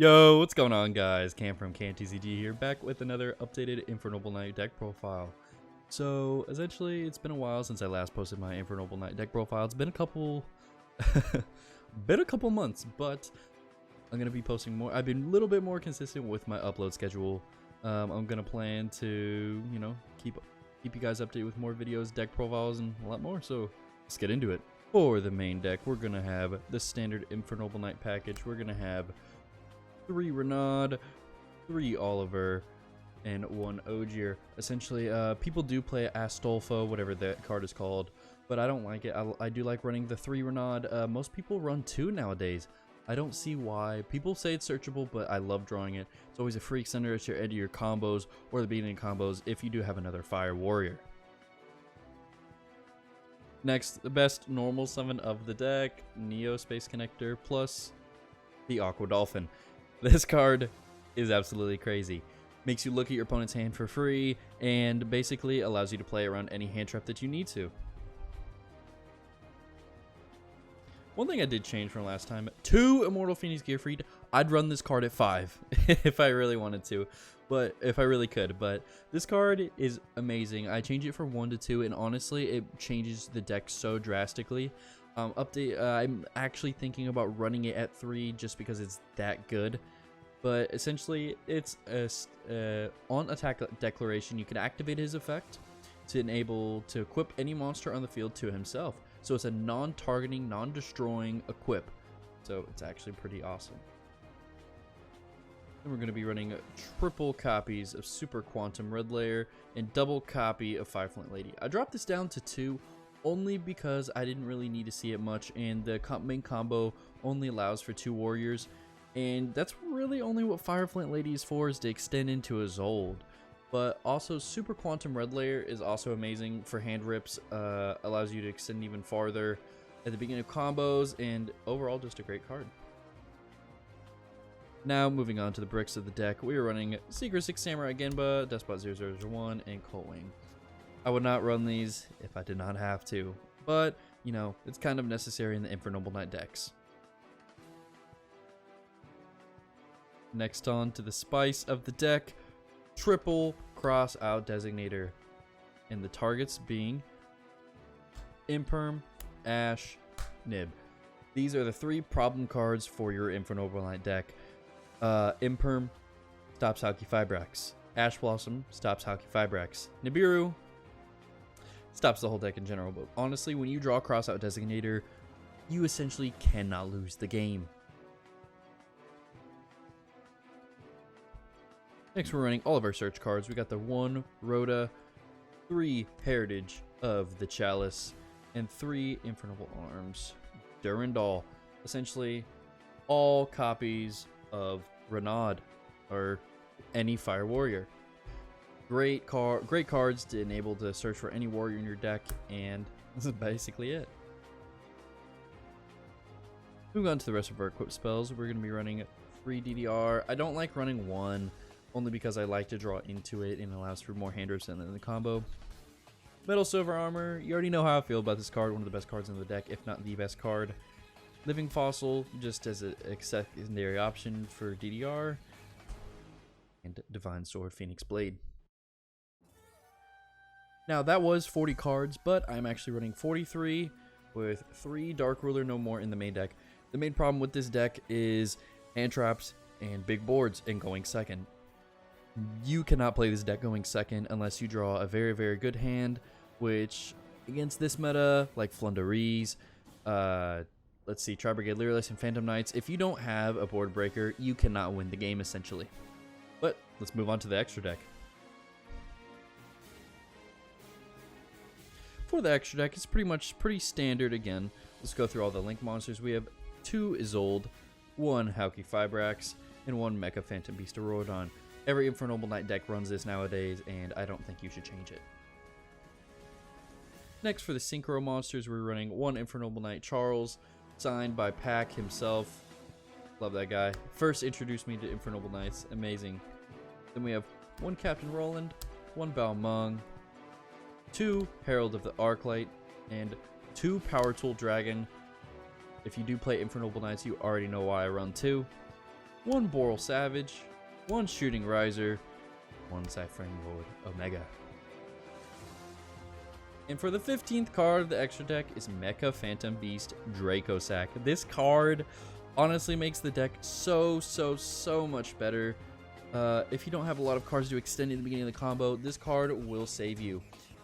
Yo, what's going on, guys? Cam from CamTCG here, back with another updated Infernoble Knight deck profile. So, essentially, it's been a while since I last posted my Infernoble Knight deck profile. It's been a couple, months, but I'm gonna be posting more. I've been a little bit more consistent with my upload schedule. I'm gonna plan to, keep you guys updated with more videos, deck profiles, and a lot more. So, let's get into it. For the main deck, we're gonna have the standard Infernoble Knight package. We're gonna have 3 Renaud, 3 Oliver, and 1 Ogier. Essentially, people do play Astolfo, whatever that card is called, but I don't like it. I do like running the 3 Renaud. Most people run 2 nowadays. I don't see why. People say it's searchable, but I love drawing it. It's always a free extender at your end of your combos or the beginning combos if you do have another Fire Warrior. Next, the best normal summon of the deck, Neo Space Connector plus the Aqua Dolphin. This card is absolutely crazy. Makes you look at your opponent's hand for free and basically allows you to play around any hand trap that you need to. One thing I did change from last time, 2 Immortal Phoenix Gearfried. I'd run this card at 5 if I really wanted to, but if I really could. But this card is amazing. I changed it from 1 to 2, and honestly, it changes the deck so drastically. I'm actually thinking about running it at 3 just because it's that good. But essentially, it's on attack declaration. You can activate his effect to enable to equip any monster on the field to himself. So it's a non-targeting, non-destroying equip. So it's actually pretty awesome. And we're going to be running triple copies of Super Quantum Red Layer and double copy of Fireflint Lady. I dropped this down to 2 only because I didn't really need to see it much, and the main combo only allows for 2 warriors. And that's really only what Fireflint Lady is for, is to extend into a Zold. But also, Super Quantum Red Layer is also amazing for hand rips. Allows you to extend even farther at the beginning of combos, and overall, just a great card. Now, moving on to the bricks of the deck, we are running Secret 6 Samurai Genba, Despot 0001, and Coldwing. I would not run these if I did not have to, but, it's kind of necessary in the Infernoble Knight decks. Next on to the spice of the deck, triple cross out designator, and the targets being Imperm, Ash, Nib. These are the 3 problem cards for your Infernoble Knight deck. Imperm stops Hauki Fibrax. Ash Blossom stops Hauki Fibrax. Nibiru stops the whole deck in general, but honestly, when you draw cross out designator, you essentially cannot lose the game. Next, we're running all of our search cards. We got the 1 Rhoda, 3 Heritage of the Chalice, and 3 Infernoble Arms. Durandal. Essentially, all copies of Renaud or any Fire Warrior. Great cards to enable to search for any warrior in your deck, and this is basically it. Moving on to the rest of our equipped spells, we're going to be running 3 DDR. I don't like running 1. Only because I like to draw into it and it allows for more hand rips in the combo. Metal Silver Armor, you already know how I feel about this card, one of the best cards in the deck, if not the best card. Living Fossil, just as a secondary option for DDR. And Divine Sword Phoenix Blade. Now that was 40 cards, but I'm actually running 43 with 3 Dark Ruler No More in the main deck. The main problem with this deck is hand traps and big boards and going second. You cannot play this deck going second unless you draw a very, very good hand, which against this meta, like Flunderies, let's see, Tri-Brigade Lyrilis, and Phantom Knights, if you don't have a board breaker, you cannot win the game essentially. But let's move on to the extra deck. For the extra deck, it's pretty standard again. Let's go through all the link monsters. We have 2 Isolde, 1 Hauki Fibrax, and 1 Mecha Phantom Beast Aurorodon. Every Infernoble Knight deck runs this nowadays, and I don't think you should change it. Next, for the Synchro monsters, we're running 1 Infernoble Knight Charles, signed by Pack himself. Love that guy. First introduced me to Infernoble Knights. Amazing. Then we have 1 Captain Roland, 1 Balmung, 2 Herald of the Arclight, and 2 Power Tool Dragon. If you do play Infernoble Knights, you already know why I run 2. 1 Boral Savage, 1 Shooting Riser, 1 Cyphering Lord Omega. And for the 15th card of the extra deck is Mecha Phantom Beast Dracosac. This card honestly makes the deck so much better. If you don't have a lot of cards to extend at the beginning of the combo, this card will save you.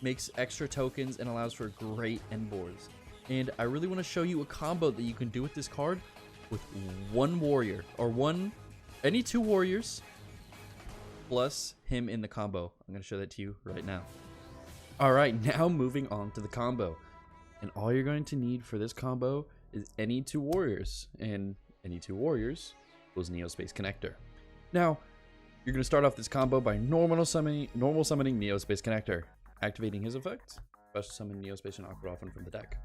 Makes extra tokens and allows for great end boards. And I really want to show you a combo that you can do with this card with 1 warrior, or any 2 warriors plus him in the combo. I'm going to show that to you right now. Alright, now moving on to the combo. And all you're going to need for this combo is any 2 warriors. And any 2 warriors equals Neospace Connector. Now, you're going to start off this combo by normal summoning Neospace Connector. Activating his effect, special summon Neospace and Aquadolphin from the deck.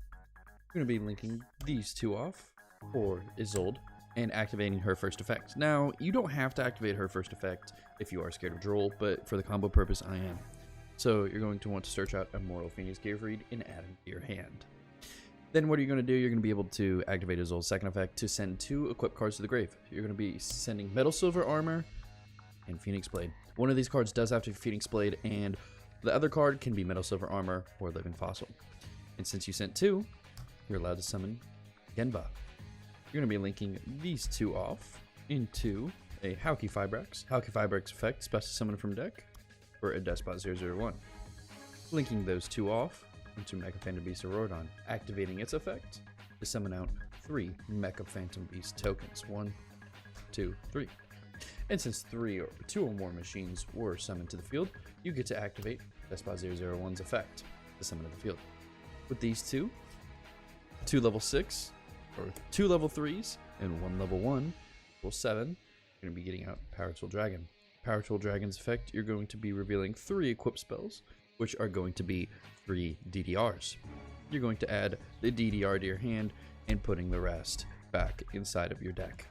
You're going to be linking these 2 off for Isolde and activating her first effect. Now, you don't have to activate her first effect if you are scared of Droll, but for the combo purpose, I am. So you're going to want to search out Immortal Phoenix Gearfried and add him to your hand. Then what are you going to do? You're going to be able to activate Isolde's second effect to send 2 equipped cards to the grave. You're going to be sending Metal Silver Armor and Phoenix Blade. One of these cards does have to be Phoenix Blade, and the other card can be Metal Silver Armor or Living Fossil. And since you sent 2, you're allowed to summon Genba. You're going to be linking these 2 off into a Hauki Fibrax. Hauki Fibrax effect, special summon from deck for a Despot 001. Linking those 2 off into Mecha Phantom Beast Aurodon, activating its effect to summon out 3 Mecha Phantom Beast tokens. 1, 2, 3. And since 2 or more machines were summoned to the field, you get to activate Despot 001's effect to summon to the field. With these 2 level 6, or 2 level 3s, and 1 level 1, equals 7, you're going to be getting out Power Tool Dragon. Power Tool Dragon's effect, you're going to be revealing 3 equipped spells, which are going to be 3 DDRs. You're going to add the DDR to your hand and putting the rest back inside of your deck.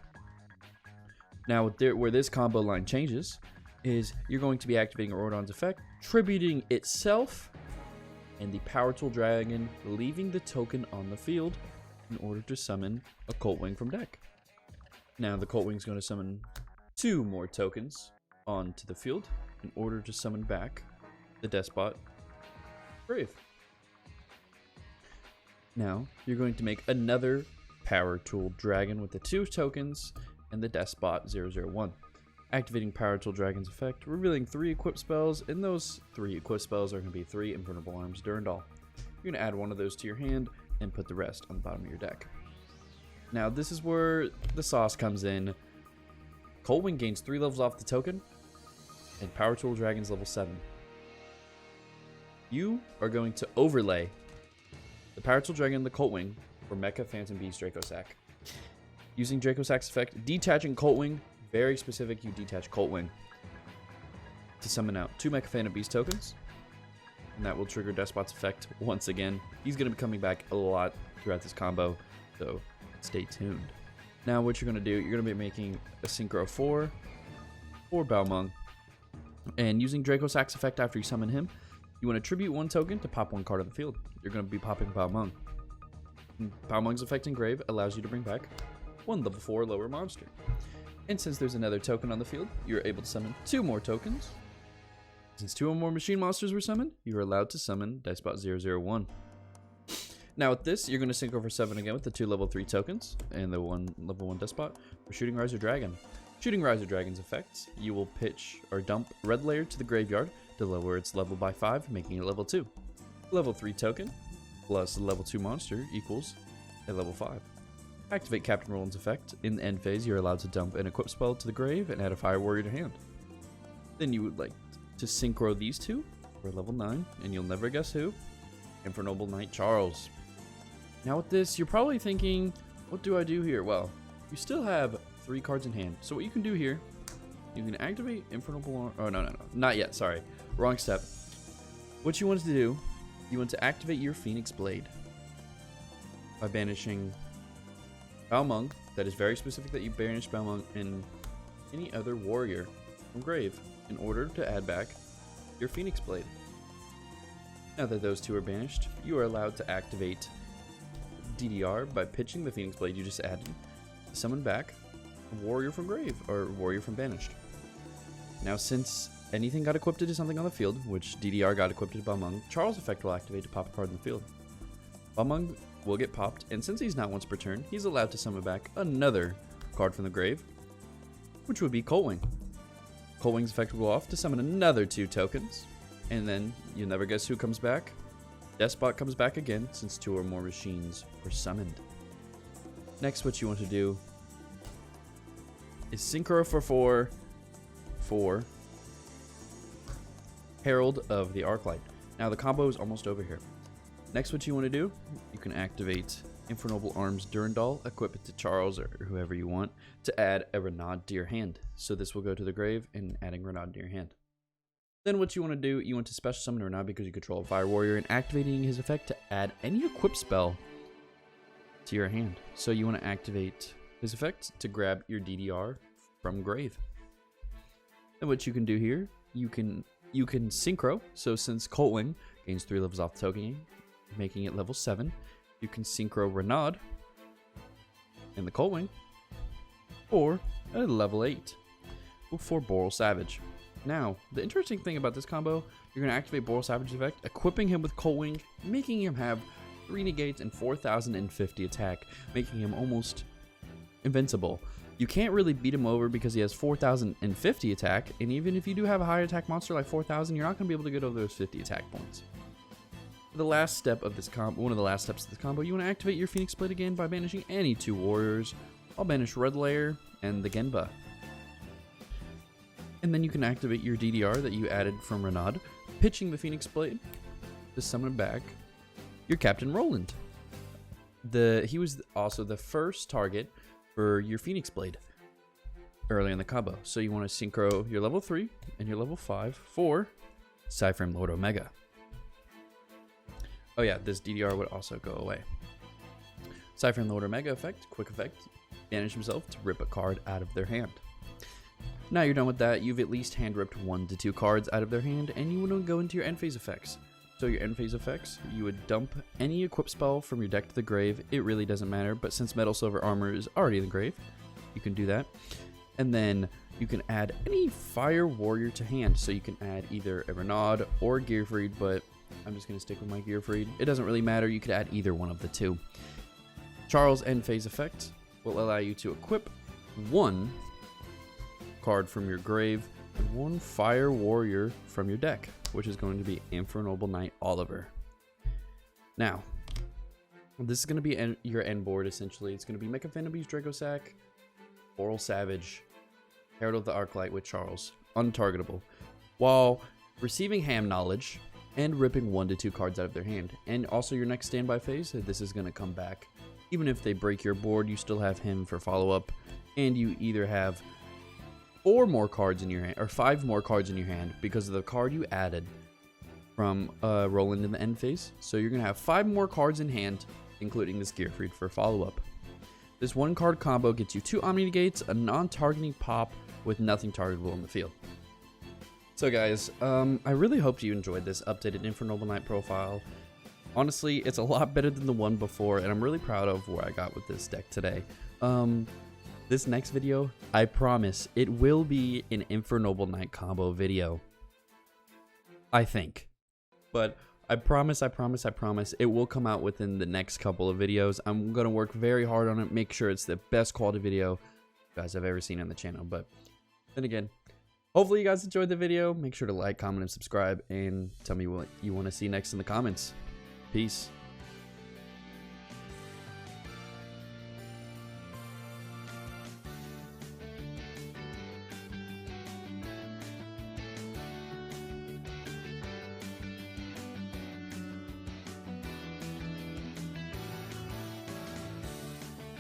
Now, where this combo line changes is you're going to be activating Aurodon's effect, tributing itself, and the Power Tool Dragon leaving the token on the field in order to summon a Colt Wing from deck. Now, the Colt Wing is going to summon 2 more tokens onto the field in order to summon back the Despot Grave. Now, you're going to make another Power Tool Dragon with the 2 tokens and the Despot 001. Activating Power Tool Dragon's effect, revealing 3 equipped spells, and those 3 equipped spells are going to be 3 Infernoble Arms Durandal. You're going to add one of those to your hand and put the rest on the bottom of your deck. Now, this is where the sauce comes in. Colt Wing gains 3 levels off the token, and Power Tool Dragon's level 7. You are going to overlay the Power Tool Dragon and the Colt Wing for Mecha Phantom Beast Dracosac. Using Dracosac's effect, detaching Colt Wing, very specific, you detach Colt Wing to summon out 2 Mecha Phantom Beast tokens, and that will trigger Despot's effect once again. He's going to be coming back a lot throughout this combo, so stay tuned. Now what you're going to do, you're going to be making a Synchro 4 for Balmung, and using Dracosac's effect after you summon him, you want to tribute 1 token to pop 1 card on the field. You're going to be popping Balmung. Balmung's effect in Grave allows you to bring back 1 level 4 lower monster. And since there's another token on the field, you're able to summon 2 more tokens. Since 2 or more machine monsters were summoned, you're allowed to summon Despot 001. Now with this, you're going to sync over 7 again with the 2 level 3 tokens and the 1 level 1 Despot for Shooting Riser Dragon. Shooting Riser Dragon's effects, you will pitch or dump Red Layer to the graveyard to lower its level by 5, making it level 2. Level 3 token plus level 2 monster equals a level 5. Activate Captain Roland's effect. In the end phase, you're allowed to dump an equipped spell to the grave and add a Fire Warrior to hand. Then you would like to synchro these 2 for level 9, and you'll never guess who. Infernoble Knight Charles. Now with this, you're probably thinking, what do I do here? Well, you still have 3 cards in hand. So what you can do here, you can activate Infernoble... Oh, no. Not yet, sorry. Wrong step. What you want to do, you want to activate your Phoenix Blade by banishing Balmung. That is very specific that you banish Balmung and any other warrior from grave in order to add back your Phoenix Blade. Now that those 2 are banished, you are allowed to activate DDR by pitching the Phoenix Blade you just added to summon back Warrior from Grave, or Warrior from Banished. Now, since anything got equipped to something on the field, which DDR got equipped to Balmung, Charles' effect will activate to pop a card in the field. Balmung will get popped, and since he's not once per turn, he's allowed to summon back another card from the grave, which would be Coltwing. Coltwing's effect will go off to summon another 2 tokens, and then you'll never guess who comes back. Despot comes back again, since 2 or more machines were summoned. Next, what you want to do is Synchro for 4 for Herald of the Arclight. Now, the combo is almost over here. Next, what you want to do, you can activate Infernoble Arms Durandal, equip it to Charles or whoever you want, to add a Renaud to your hand. So this will go to the grave and adding Renaud to your hand. Then what you want to do, you want to special summon Renaud because you control a Fire Warrior and activating his effect to add any equip spell to your hand. So you want to activate his effect to grab your DDR from grave. And what you can do here, you can synchro. So since Coltwing gains 3 levels off the token, making it level 7, you can synchro Renaud in the Coltwing or at level 8 for Boral Savage. Now, the interesting thing about this combo, you're going to activate Boral Savage's effect, equipping him with Coltwing, making him have 3 negates and 4,050 attack, making him almost invincible. You can't really beat him over because he has 4,050 attack, and even if you do have a high attack monster like 4,000, you're not going to be able to get over those 50 attack points. The last step of this combo, one of the last steps of this combo, you want to activate your Phoenix Blade again by banishing any 2 warriors. I'll banish Red Layer and the Genba. And then you can activate your DDR that you added from Renaud, pitching the Phoenix Blade to summon back your Captain Roland. He was also the first target for your Phoenix Blade early in the combo. So you want to synchro your level 3 and your level 5 for Cyframe Lord Omega. Oh yeah, this DDR would also go away. Cyframe Lord Omega effect, quick effect, banish himself to rip a card out of their hand. Now you're done with that, you've at least hand ripped 1 to 2 cards out of their hand, and you want to go into your end phase effects. So your end phase effects, you would dump any equip spell from your deck to the grave. It really doesn't matter, but since Metal Silver Armor is already in the grave, you can do that. And then you can add any Fire Warrior to hand. So you can add either a Renaud or Gearfried, but I'm just going to stick with my Gearfried. It doesn't really matter, you could add either one of the 2. Charles' end phase effect will allow you to equip 1 card from your grave and 1 Fire Warrior from your deck, which is going to be Infernoble Knight Oliver. Now, this is going to be your end board, essentially. It's going to be Mechaphanobes Dragosack, Boral Savage, Herald of the Arclight with Charles, untargetable, while receiving Ham Knowledge and ripping 1 to 2 cards out of their hand. And also your next standby phase, this is going to come back. Even if they break your board, you still have him for follow-up, and you either have 4 more cards in your hand, or 5 more cards in your hand because of the card you added from Roland in the end phase. So you're going to have 5 more cards in hand, including this Gearfried for follow-up. This 1 card combo gets you 2 Omni Negates, a non-targeting pop with nothing targetable in the field. So guys, I really hope you enjoyed this updated Infernoble Knight profile. Honestly, it's a lot better than the one before, and I'm really proud of where I got with this deck today. This next video, I promise, it will be an Infernoble Knight combo video. I think. But I promise, it will come out within the next couple of videos. I'm going to work very hard on it, make sure it's the best quality video you guys have ever seen on the channel. But then again, hopefully you guys enjoyed the video. Make sure to like, comment, and subscribe, and tell me what you want to see next in the comments. Peace.